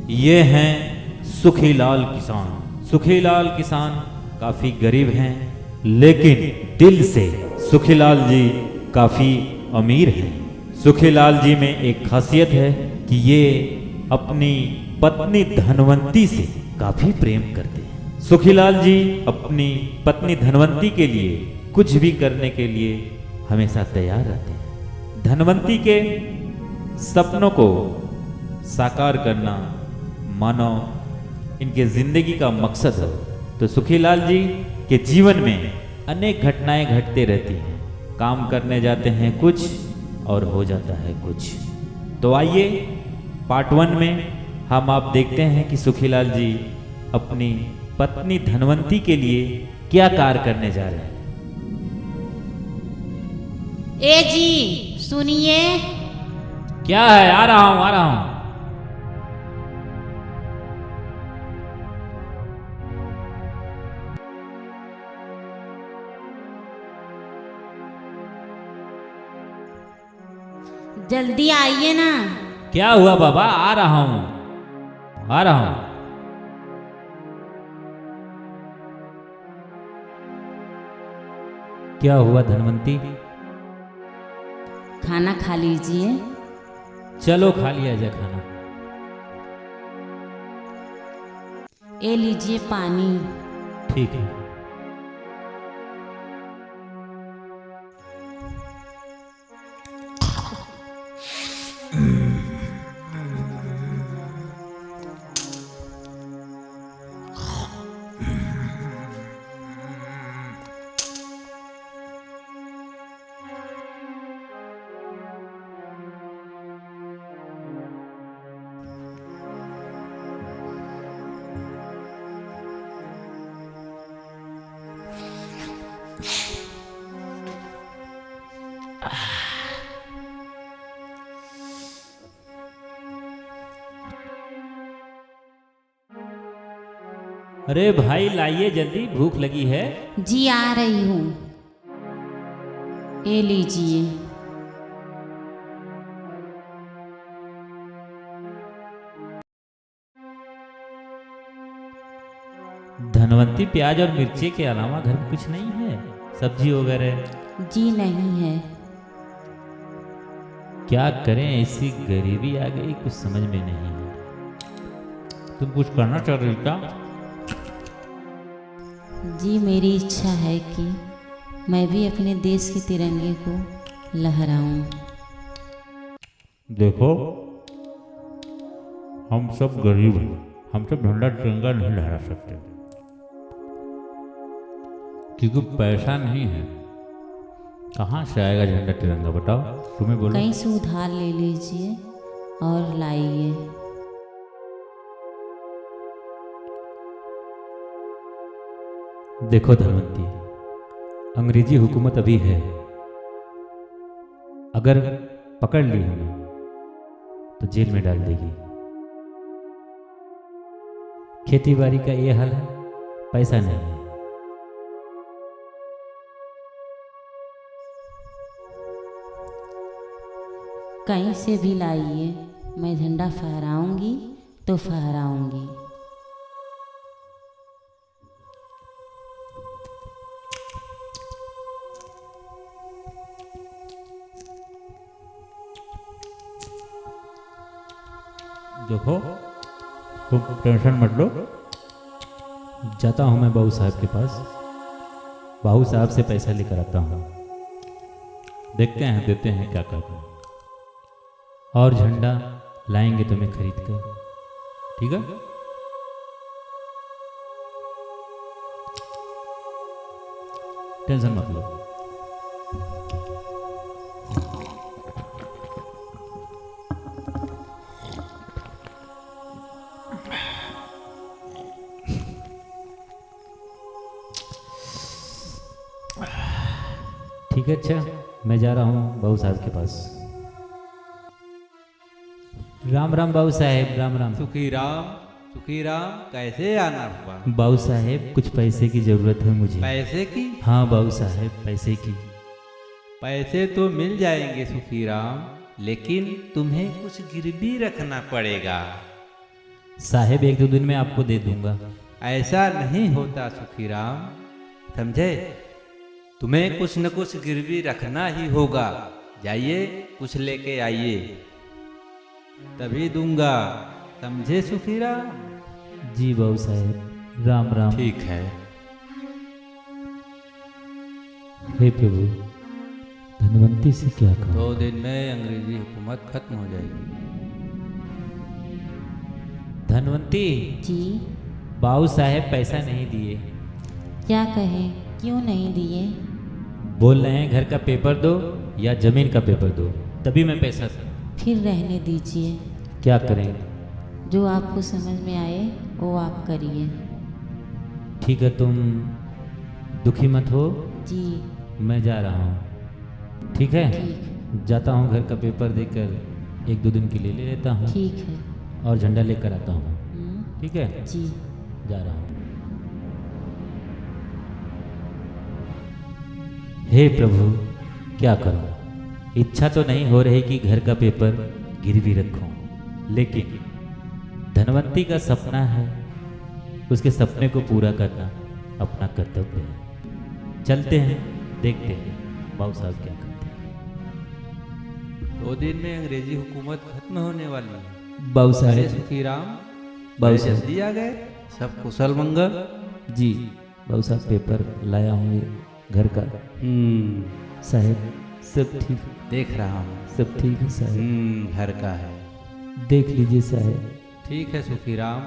ये हैं सुखीलाल किसान। सुखीलाल किसान काफ़ी गरीब हैं, लेकिन दिल से सुखीलाल जी काफ़ी अमीर हैं। सुखीलाल जी में एक खासियत है कि ये अपनी पत्नी धनवंती से काफ़ी प्रेम करते हैं। सुखीलाल जी अपनी पत्नी धनवंती के लिए कुछ भी करने के लिए हमेशा तैयार रहते हैं। धनवंती के सपनों को साकार करना मानो इनके जिंदगी का मकसद है। तो सुखीलाल जी के जीवन में अनेक घटनाएं घटते रहती हैं। काम करने जाते हैं कुछ और हो जाता है कुछ। तो आइए पार्ट 1 में हम आप देखते हैं कि सुखीलाल जी अपनी पत्नी धनवंती के लिए क्या कार्य करने जा रहे हैं। ए जी सुनिए। क्या है? आ रहा हूं, आ रहा हूं। जल्दी आइए ना। क्या हुआ बाबा? आ रहा हूं, आ रहा हूं। क्या हुआ धनवंती? खाना खा लीजिए। चलो खा लिया जाए खाना। ए लीजिए पानी। ठीक है। अरे भाई लाइए जल्दी, भूख लगी है। जी आ रही हूँ। ए लीजिए। धनवंती प्याज और मिर्ची के अलावा घर में कुछ नहीं है? सब्जी वगैरह? जी नहीं है। क्या करें, ऐसी गरीबी आ गई, कुछ समझ में नहीं है। तुम कुछ करना चाह रही क्या? जी मेरी इच्छा है कि मैं भी अपने देश के तिरंगे को लहराऊं। देखो हम सब गरीब हैं, हम सब झंडा तिरंगा नहीं लहरा सकते क्योंकि पैसा नहीं है। कहाँ से आएगा झंडा तिरंगा बताओ, तुम्हें बोलो। कहीं से उधार ले लीजिए और लाइए। देखो धनवंती, अंग्रेजी हुकूमत अभी है, अगर पकड़ ली हमें तो जेल में डाल देगी। खेती बाड़ी का ये हाल है, पैसा नहीं है। कहीं से भी लाइए, मैं झंडा फहराऊंगी तो फहराऊंगी। देखो तुम टेंशन मत लो, जाता हूँ मैं बाबू साहब के पास, बाबू साहब से पैसा लेकर आता हूँ, देखते हैं देते हैं क्या करते हैं, और झंडा लाएंगे तुम्हें खरीद कर, ठीक है? टेंशन मत लो। ठीक है, अच्छा मैं जा रहा हूँ बाबू साहब के पास। राम राम बाबू साहेब, राम राम। सुखी राम, सुखी राम, कैसे आना हुआ? बाबू साहेब कुछ पैसे की जरूरत है मुझे। पैसे की? हाँ बाबू साहेब, पैसे की। पैसे तो मिल जाएंगे सुखी राम, लेकिन तुम्हें कुछ गिरवी रखना पड़ेगा। साहेब 1-2 दिन में आपको दे दूंगा। ऐसा नहीं होता सुखीराम, समझे? तुम्हें कुछ न कुछ गिरवी रखना ही होगा। जाइए कुछ लेके आइए, तभी दूंगा, समझे सुखीराम? जी बाबू साहेब, राम राम। ठीक है। हे प्रभु, धनवंती से क्या कहूँ। 2 दिन में अंग्रेजी हुकूमत खत्म हो जाएगी। धनवंती, जी बाबू साहेब पैसा नहीं दिए। क्या कहे, क्यों नहीं दिए? बोल रहे हैं घर का पेपर दो या जमीन का पेपर दो, तभी मैं पैसा दूं। फिर रहने दीजिए, क्या करें? जो आपको समझ में आए वो आप करिए। ठीक है, तुम दुखी मत हो, जी मैं जा रहा हूँ। ठीक है, ठीक, जाता हूँ, घर का पेपर देकर 1-2 दिन के लिए ले लेता हूँ ठीक है। और झंडा लेकर आता हूँ। ठीक है, जी जा रहा हूँ। हे प्रभु, क्या करूं? इच्छा तो नहीं हो रही कि घर का पेपर गिरवी रखूं, लेकिन धनवंती का सपना है, उसके सपने को पूरा करना अपना कर्तव्य है। चलते हैं, देखते हैं बाबू साहब क्या करते हैं। 2 दिन में अंग्रेजी हुकूमत खत्म होने वाली है। बाबू अरे साहब, सुखीराम, बाबू बड़े साहब, जल्दी आ गए, सब कुशल मंगल? जी बाबू साहब, पेपर लाया हूँ ये घर का। साहब सब ठीक, देख रहा हूँ। सब ठीक है साहब, घर का है। देख लीजिए साहब। ठीक है सुखीराम,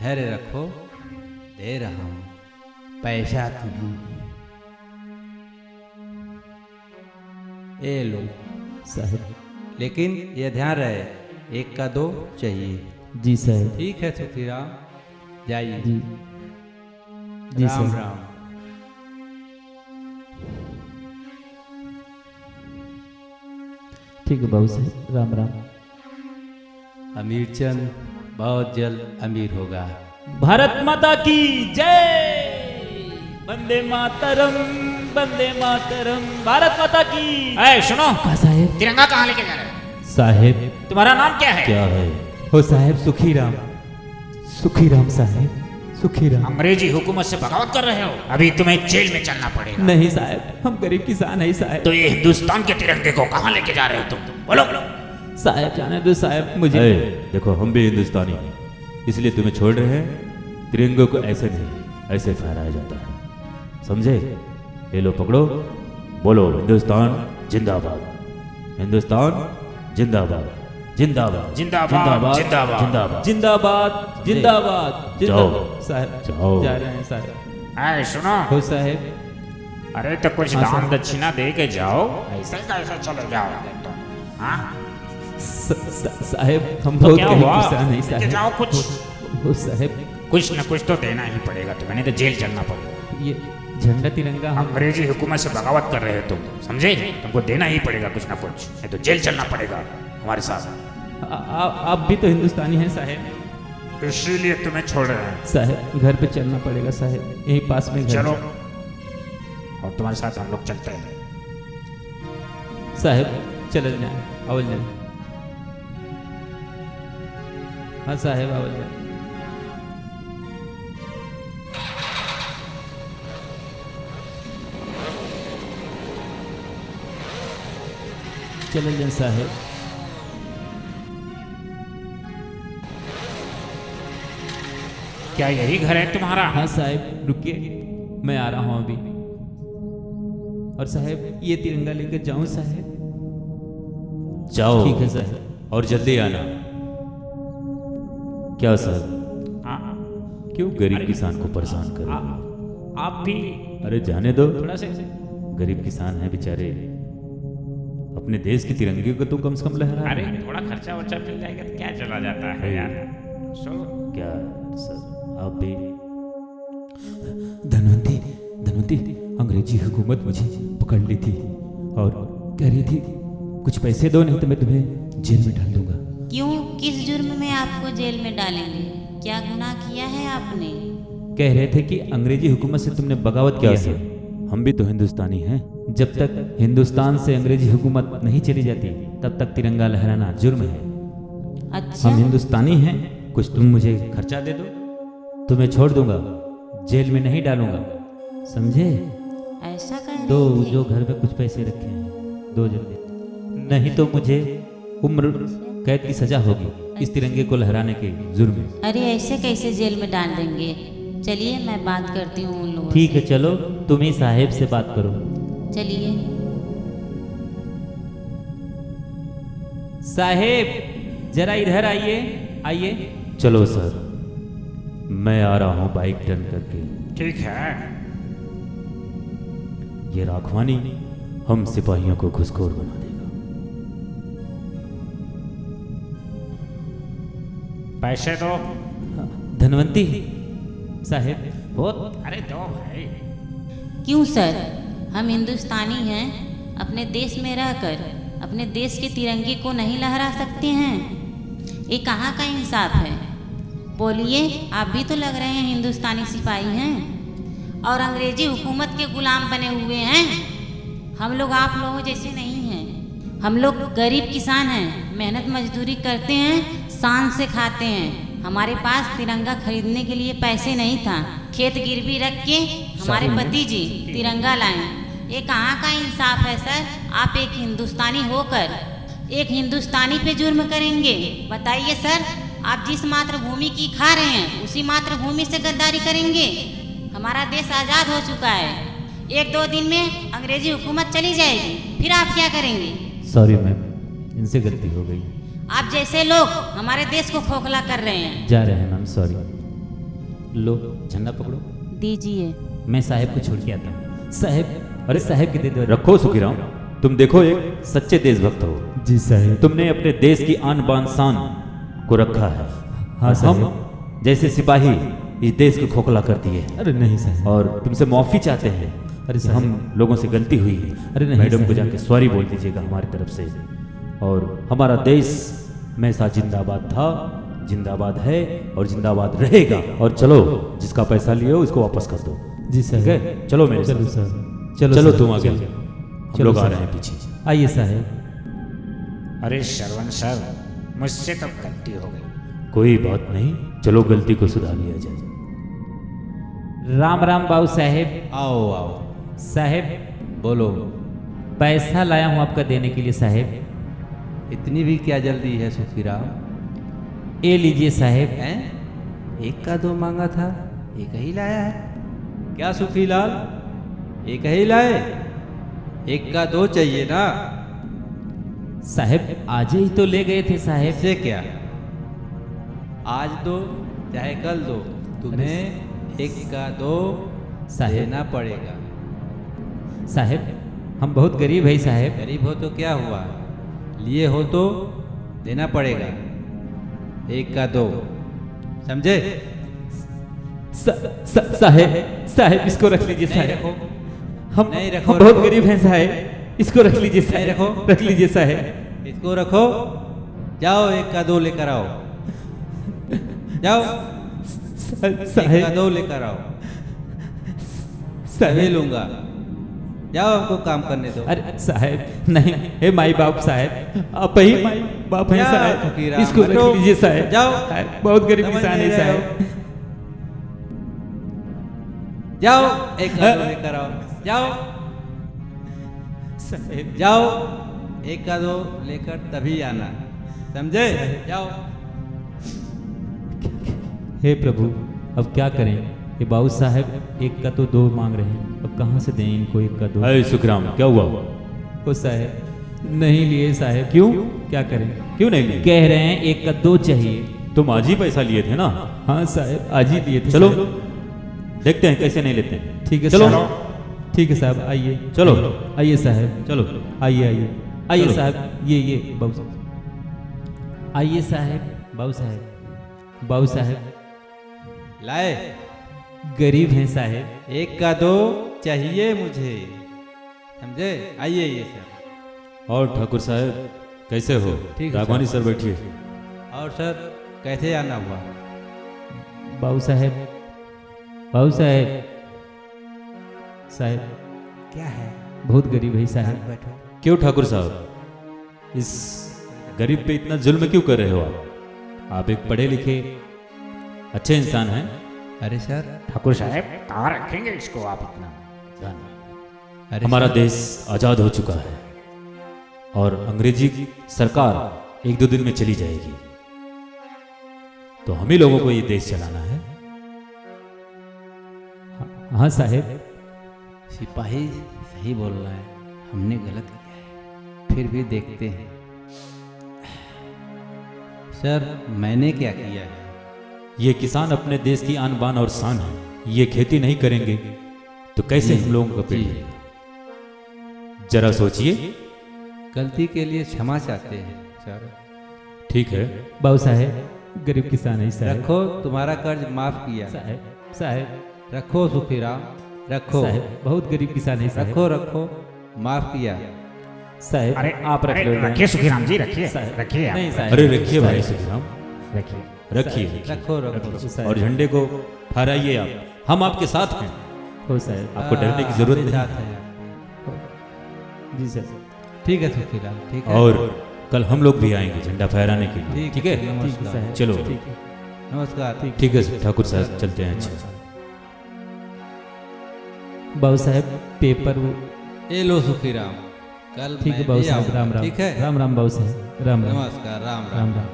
धैर्य रखो, दे रहा हूँ पैसा तुम्हें। ए लो साहब, लेकिन ये ध्यान रहे, 1 का 2 चाहिए। जी साहब। ठीक है सुखीराम, जाइए। जी जी राम साहब। राम। ठीक है बाबू साहब, राम राम। अमीरचंद बहुत जल्द अमीर होगा। भारत माता की जय। वंदे मातरम, वंदे मातरम, भारत माता की। अरे सुनो, साहेब, तिरंगा कहाँ लेके जा रहे हो? साहेब तुम्हारा नाम क्या है? क्या है? हो साहेब, सुखीराम, सुखीराम साहेब, सुखीराम। अंग्रेजी हुकूमत से बगावत कर रहे हो, अभी तुम्हें जेल में चलना पड़ेगा। नहीं साहेब, हम गरीब किसान है साहेब। तो ये हिंदुस्तान के तिरंगे को कहाँ लेके जा रहे हो तुम? बोलो। साहेब जाने दो साहेब, मुझे। देखो, हम भी हिंदुस्तानी हैं, इसलिए तुम्हें छोड़ रहे हैं। तिरंगे को ऐसे नहीं, ऐसे फहराया जाता है, समझे? ये लो पकड़ो, बोलो हिंदुस्तान जिंदाबाद, हिंदुस्तान जिंदाबाद, जिंदाबाद, जिंदाबाद, जिंदाबाद, जिंदाबाद। जिंदाबाद, जिंदाबाद, जाओ। जिंदाबाद। साहब जाओ। जा रहे हैं साहब। अरे सुनो, हो साहेब, अरे तो कुछ हाँ, दान साहब। दक्षिणा दे के जाओ, ऐसे कैसे चले जाओगे तुम? हाँ? साहेब हम तो बहुत क्या गरीब हुआ? किसान है लेके साहब। जाओ कुछ। हो साहेब, कुछ न कुछ तो देना ही पड़ेगा तुम्हें, नहीं तो जेल चलना पड़ेगा। ये झंडा तिरंगा हम। अंग्रेजी हुकूमत से बगावत कर रहे हो तुम, समझे? तुमको देना ही पड़ेगा कुछ ना कुछ, नहीं तो जेल चलना पड़ेगा हमारे साथ। आप भी तो हिंदुस्तानी हैं साहेब। इसीलिए तुम्हें छोड़ रहे हैं। साहेब घर पे चलना पड़ेगा साहेब, यहीं पास में घर। चलो, और तुम्हारे साथ हम लोग चलते हैं। साहेब चल जाए, आवल जाए। हाँ साहेब, आवल जाए। चल जाए साहेब। क्या यही घर है तुम्हारा? हाँ साहेब, रुकिए, मैं आ रहा हूँ अभी। और साहेब ये तिरंगा लेकर जाऊं साहेब? जाओ। ठीक है साहेब। और जल्दी आना। क्या सर, क्यों गरीब किसान को परेशान कर रहे हो? आप भी अरे जाने दो, थोड़ा से गरीब किसान हैं बेचारे, अपने देश के तिरंगे को तो कम से कम लहरा। अरे थोड़ा खर्चा वर्चा मिल जाएगा तो क्या चला जाता है यार। सो क्या सर, आप भी धनवंती, धनवंती, अंग्रेजी हुकूमत मुझे पकड़ ली थी और कह रही थी कुछ पैसे दो, नहीं तो मैं तुम्हें जेल में डाल दूंगा। क्यों, किस जुर्म में आपको जेल में डालेंगे? क्या गुनाह किया है आपने? कह रहे थे कि अंग्रेजी हुकूमत से तुमने बगावत क्या किया सर, है। हम भी तो हिंदुस्तानी हैं। जब तक हिंदुस्तान से अंग्रेजी हुकूमत नहीं चली जाती तब तक तिरंगा लहराना जुर्म है। अच्छा, हम हिंदुस्तानी हैं कुछ तुम मुझे खर्चा दे दो तो मैं छोड़ दूंगा, जेल में नहीं डालूंगा, समझे? ऐसा कह दो रहे थे। जो घर में कुछ पैसे रखे हैं, दो जल्दी, नहीं तो मुझे उम्र कैद की सजा होगी इस तिरंगे को लहराने के जुर्म में। अरे ऐसे कैसे जेल में डाल देंगे? चलिए मैं बात करती हूँ उन लोगों ठीक है, से। चलो तुम ही साहेब से बात करो। चलिए। साहेब जरा इधर आइए, आइए। चलो सर, मैं आ रहा हूँ बाइक टर्न करके। ठीक है। ये राघवानी हम सिपाहियों को घुसखोर बना देगा। पैसे दो। धनवंती साहेब, बहुत, अरे दो भाई। क्यों सर, हम हिंदुस्तानी हैं, अपने देश में रहकर अपने देश के तिरंगे को नहीं लहरा सकते हैं? ये कहाँ का इंसाफ है? बोलिए, आप भी तो लग रहे हैं हिंदुस्तानी सिपाही हैं और अंग्रेजी हुकूमत के गुलाम बने हुए हैं। हम लोग आप लोगों जैसे नहीं हैं। हम लोग गरीब किसान हैं, मेहनत मजदूरी करते हैं, शान से खाते हैं। हमारे पास तिरंगा खरीदने के लिए पैसे नहीं था, खेत गिरवी रख के हमारे पति जी तिरंगा लाए। ये कहाँ का इंसाफ है सर? आप एक हिंदुस्तानी होकर एक हिंदुस्तानी पे जुर्म करेंगे? बताइए सर, आप जिस मातृभूमि की खा रहे हैं उसी मातृभूमि से गद्दारी करेंगे? हमारा देश आज़ाद हो चुका है, एक दो दिन में अंग्रेजी हुकूमत चली जाएगी, फिर आप क्या करेंगे? सॉरी मैम, इनसे गलती हो गई। आप जैसे लोग हमारे देश को खोखला कर रहे हैं। जा रहे हैं मैम, सॉरी। लो झंडा पकड़ो, दीजिए। मैं साहेब को छोड़ के आता हूँ। साहेब, अरे साहेब के दे दो। रखो सुखीराम, तुम देखो एक सच्चे देशभक्त हो। जी साहेब। तुमने अपने देश की आन बान शान को रखा है। हाँ साहब। हम जैसे सिपाही इस देश को खोखला कर दिए हैं अरे नहीं साहब। और तुमसे माफी चाहते हैं। अरे कि हम लोगों से गलती हुई है। अरे नहीं मैडम को साहब। जाके सॉरी बोल दीजिएगा हमारी तरफ से। और हमारा देश हमेशा जिंदाबाद था, जिंदाबाद है और जिंदाबाद रहेगा। और चलो, जिसका पैसा लिए हो उसको वापस कर दो। जी ठीक साहब। है, चलो मेरे चलो साथ। साहब, चलो चलो तुम आगे, चलो। हम चलो लोग आ साहब। रहे हैं पीछे। आइए साहेब। अरे श्रवण सर, मुझसे तो गलती हो गई। कोई बात नहीं, चलो गलती को सुधार लिया जाए। राम राम बाबू साहेब। आओ आओ, साहेब बोलो। पैसा लाया हूँ आपका देने के लिए साहेब। इतनी भी क्या जल्दी है सुखीराम? ये लीजिए साहेब। हैं? एक का दो मांगा था, एक ही लाया है क्या सुखीलाल? एक ही लाए? एक का दो चाहिए ना? साहेब आज ही तो ले गए थे साहेब। इससे क्या, आज दो चाहे कल दो, तुम्हें एक का दो साहेब। देना पड़ेगा। साहेब हम बहुत गरीब है साहेब। गरीब हो तो क्या हुआ, लिए हो तो देना पड़ेगा। एक का दो, समझे? साहेब, साहेब इसको रख लीजिए नहीं साहेब। रखो, हम नहीं रखो, हम बहुत रखो। गरीब हैं साहेब, इसको रख लीजिए नहीं साहेब। रखो। रख लीजिए साहेब। इसको रखो, जाओ एक का दो लेकर आओ, जाओ एक का साहेब, दो लेकर आओ। साहेब। सही लूंगा, जाओ हमको काम करने दो। अरे साहेब नहीं, हे माई बाप साहेब, आप ही माई बाप हैं क्या साहेब, फकीराम, इसको हटो। रख लीजिए साहेब। जाओ। साहेब, बहुत गरीब समझ किसान नहीं है रहे हो। साहेब। जाओ एक का दो लेकर आओ, जाओ साहेब जाओ एक का दो लेकर तभी आना, समझे? जाओ। हे प्रभु, अब क्या करें? ये बाबू साहब एक का तो दो मांग रहे हैं, अब कहाँ से दें इनको एक का दो? अरे सुखराम, क्या हुआ? ओ साहब नहीं लिए साहब। क्यों? क्या करें? क्यों नहीं लिए? कह रहे हैं एक का दो चाहिए। तुम आज ही पैसा लिए थे ना? हाँ साहब आज ही दिए थे। चलो साहब। देखते हैं कैसे नहीं लेते हैं। ठीक है चलो। साहब। ठीक है साहब, आइए। चलो। आइए साहब, चलो। आइए आइए आइए चलो। साहब। ये बाबू साहब, आइए साहब। बाबू साहब, बाबू साहब लाए गरीब हैं साहब। एक का दो चाहिए मुझे, समझे? आइए ये सर। और ठाकुर साहब कैसे हो? ठीक है राघवानी सर बैठिए। और सर कैसे आना हुआ? बाबू साहब, बाबू साहब, साहब क्या है? बहुत गरीब है साहब। बैठो। क्यों ठाकुर साहब, इस गरीब पे इतना जुल्म क्यों कर रहे हो आप? आप एक पढ़े लिखे अच्छे इंसान हैं। अरे सर, ठाकुर साहब कहाँ रखेंगे इसको आप इतना धन? अरे हमारा सर, देश आज़ाद हो चुका है और अंग्रेजी सरकार 1-2 दिन में चली जाएगी, तो हम ही लोगों को ये देश चलाना है। हाँ साहेब। सिपाही सही बोल रहा है, हमने गलत किया है, फिर भी देखते हैं। सर, मैंने क्या किया है? ये किसान अपने देश की आन बान और शान है। ये खेती नहीं करेंगे तो कैसे जी, हम लोगों का पेट जी। भरेगा? जरा सोचिए। गलती के लिए क्षमा चाहते हैं सर। ठीक है। बाबू साहेब, गरीब किसान है साहेब। रखो, तुम्हारा कर्ज माफ किया। साहेब, साहेब, रखो सुखीराम, रखो। साहेब, बहुत गरीब किसान है साहेब। रखो रखो, माफ किया। साहेब, अरे आप रख लो। रखिए सुखीराम जी, रखिए साहब, रखिए आप। नहीं साहब। अरे रखिए भाई सुखराम, रखिए। रखिए रखो रखो। और झंडे को फहराइए आप। हम आपके साथ हैं, हो साहेब। आपको डरने की जरूरत हमारे नहीं। साथ हैं। जी सर। ठीक है सुखीराम, ठीक है। और कल हम लोग भी आएंगे झंडा फहराने के लिए। ठीक है, ठीक है नमस्कार। साहब। चलो। ठीक है। नमस्कार। ठीक है ठाकुर साहब, चलते हैं। अच्छा, बाबू साहेब, पेपर वो। ये लो सुखीराम, कल ठीक है मैं बाबू भी साहब, आऊंगा, राम राम। ठीक है। राम राम बाबू साहब, राम राम। नमस्कार, राम राम। राम राम।